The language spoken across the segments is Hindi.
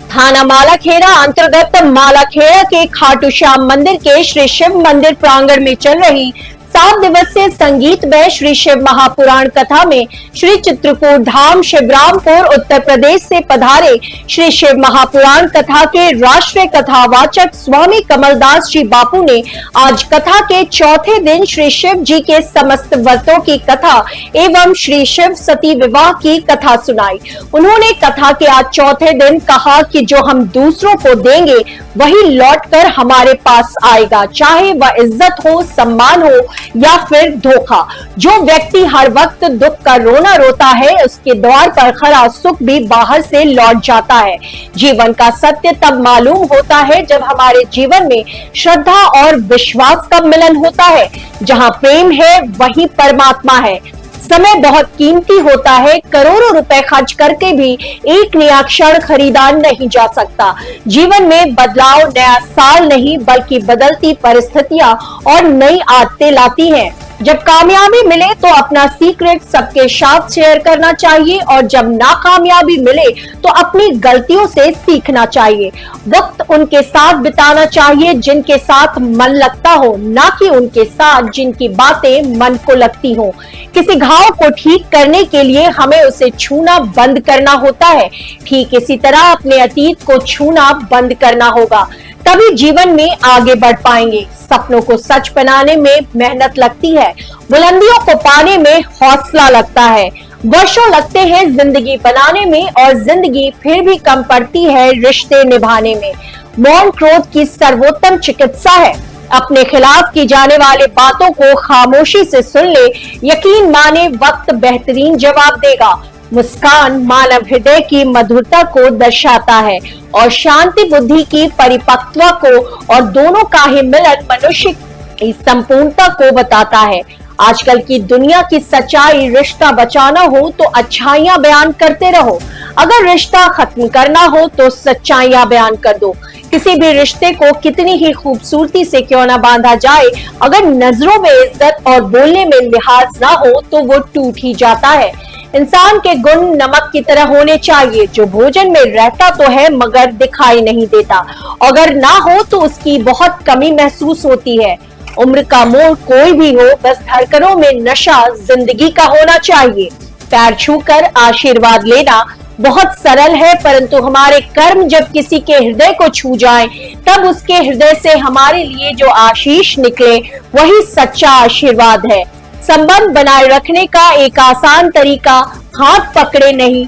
थाना मालाखेड़ा अंतर्गत मालाखेड़ा के खाटू श्याम मंदिर के श्री शिव मंदिर प्रांगण में चल रही 7 दिवसीय संगीतमय श्री शिव महापुराण कथा में श्री चित्रकूट धाम शिवरामपुर उत्तर प्रदेश से पधारे श्री शिव महापुराण कथा के राष्ट्रीय कथावाचक स्वामी कमलदास जी बापू ने आज कथा के चौथे दिन श्री शिव जी के समस्त व्रतों की कथा एवं श्री शिव सती विवाह की कथा सुनाई। उन्होंने कथा के आज चौथे दिन कहा कि जो हम दूसरों को देंगे वही लौटकर हमारे पास आएगा, चाहे वह इज्जत हो, सम्मान हो या फिर धोखा। जो व्यक्ति हर वक्त दुख का रोना रोता है उसके द्वार पर खड़ा सुख भी बाहर से लौट जाता है। जीवन का सत्य तब मालूम होता है जब हमारे जीवन में श्रद्धा और विश्वास का मिलन होता है। जहाँ प्रेम है वही परमात्मा है। समय बहुत कीमती होता है, करोड़ों रुपए खर्च करके भी एक नया क्षण खरीदा नहीं जा सकता। जीवन में बदलाव नया साल नहीं बल्कि बदलती परिस्थितियां और नई आदतें लाती हैं। जब कामयाबी मिले तो अपना सीक्रेट सबके साथ शेयर करना चाहिए और जब नाकामयाबी मिले तो अपनी गलतियों से सीखना चाहिए। वक्त उनके साथ बिताना चाहिए जिनके साथ मन लगता हो, ना कि उनके साथ जिनकी बातें मन को लगती हो। किसी घाव को ठीक करने के लिए हमें उसे छूना बंद करना होता है, ठीक इसी तरह अपने अतीत को छूना बंद करना होगा, तभी जीवन में आगे बढ़ पाएंगे। सपनों को सच बनाने में मेहनत लगती है, बुलंदियों को पाने में हौसला लगता है, वर्षों लगते हैं जिंदगी बनाने में और जिंदगी फिर भी कम पड़ती है रिश्ते निभाने में। मौन क्रोध की सर्वोत्तम चिकित्सा है। अपने खिलाफ की जाने वाले बातों को खामोशी से सुन ले, यकीन माने वक्त बेहतरीन जवाब देगा। मुस्कान मानव हृदय की मधुरता को दर्शाता है और शांति बुद्धि की परिपक्वता को और दोनों का ही मिलन मनुष्य की संपूर्णता को बताता है। आजकल की दुनिया की सच्चाई, रिश्ता बचाना हो तो अच्छाइयां बयान करते रहो, अगर रिश्ता खत्म करना हो तो सच्चाइयां बयान कर दो। किसी भी रिश्ते को कितनी ही खूबसूरती से क्यों ना बांधा जाए, अगर नजरों में इज्जत और बोलने में लिहाज ना हो तो वो टूट ही जाता है। इंसान के गुण नमक की तरह होने चाहिए, जो भोजन में रहता तो है मगर दिखाई नहीं देता। अगर ना हो तो उसकी बहुत कमी महसूस होती है। उम्र का मोड़ कोई भी हो, बस धड़कनों में नशा जिंदगी का होना चाहिए। पैर छूकर आशीर्वाद लेना बहुत सरल है, परंतु हमारे कर्म जब किसी के हृदय को छू जाएं, तब उसके हृदय से हमारे लिए जो आशीष निकले वही सच्चा आशीर्वाद है। संबंध बनाए रखने का एक आसान तरीका हाथ पकड़े नहीं,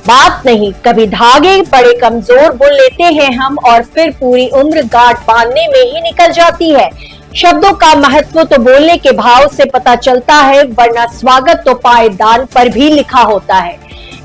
बात नहीं, कभी धागे बड़े कमजोर बुन लेते हैं हम और फिर पूरी उम्र गांठ बांधने में ही निकल जाती है। शब्दों का महत्व तो बोलने के भाव से पता चलता है, वरना स्वागत तो पायदान पर भी लिखा होता है।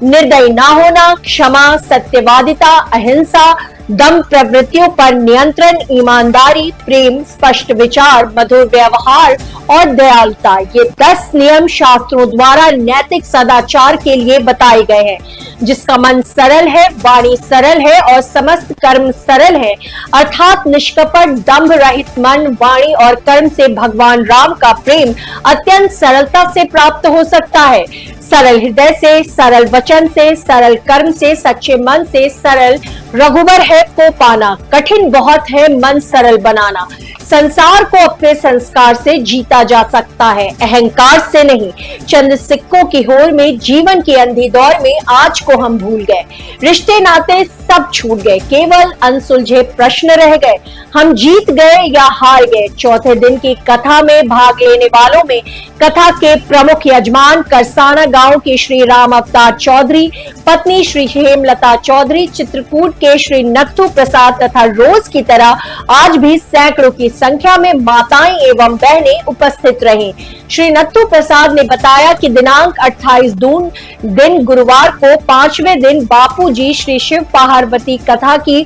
निर्दयी ना होना, क्षमा, सत्यवादिता, अहिंसा, दम, प्रवृत्तियों पर नियंत्रण, ईमानदारी, प्रेम, स्पष्ट विचार, मधुर व्यवहार और दयालुता, ये 10 नियम शास्त्रों द्वारा नैतिक सदाचार के लिए बताए गए हैं। जिसका मन सरल है, वाणी सरल है और समस्त कर्म सरल है, अर्थात निष्कपट दंभ रहित मन, वाणी और कर्म से भगवान राम का प्रेम अत्यंत सरलता से प्राप्त हो सकता है। सरल हृदय से, सरल वचन से, सरल कर्म से, सच्चे मन से सरल रघुबर है को पाना। कठिन बहुत है मन सरल बनाना। संसार को अपने संस्कार से जीता जा सकता है, अहंकार से नहीं। चंद सिक्कों की होड़ में, जीवन की अंधी दौड़ में आज को हम भूल गए। रिश्ते नाते सब छूट गए, केवल अनसुलझे प्रश्न रह गए। हम जीत गए या हार गए। चौथे दिन की कथा में भाग लेने वालों में कथा के प्रमुख यजमान करसाना गांव के श्री राम अवतार चौधरी, पत्नी श्री हेमलता चौधरी, चित्रकूट के श्री नत्थू प्रसाद तथा रोज की तरह आज भी सैकड़ों की संख्या में माताएं एवं बहनें उपस्थित रहीं। श्री नत्थू प्रसाद ने बताया कि दिनांक 28 जून दिन गुरुवार को 5वें दिन बापू जी श्री शिव पार्वती कथा की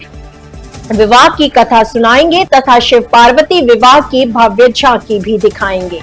विवाह की कथा सुनाएंगे तथा शिव पार्वती विवाह की भव्य झांकी भी दिखाएंगे।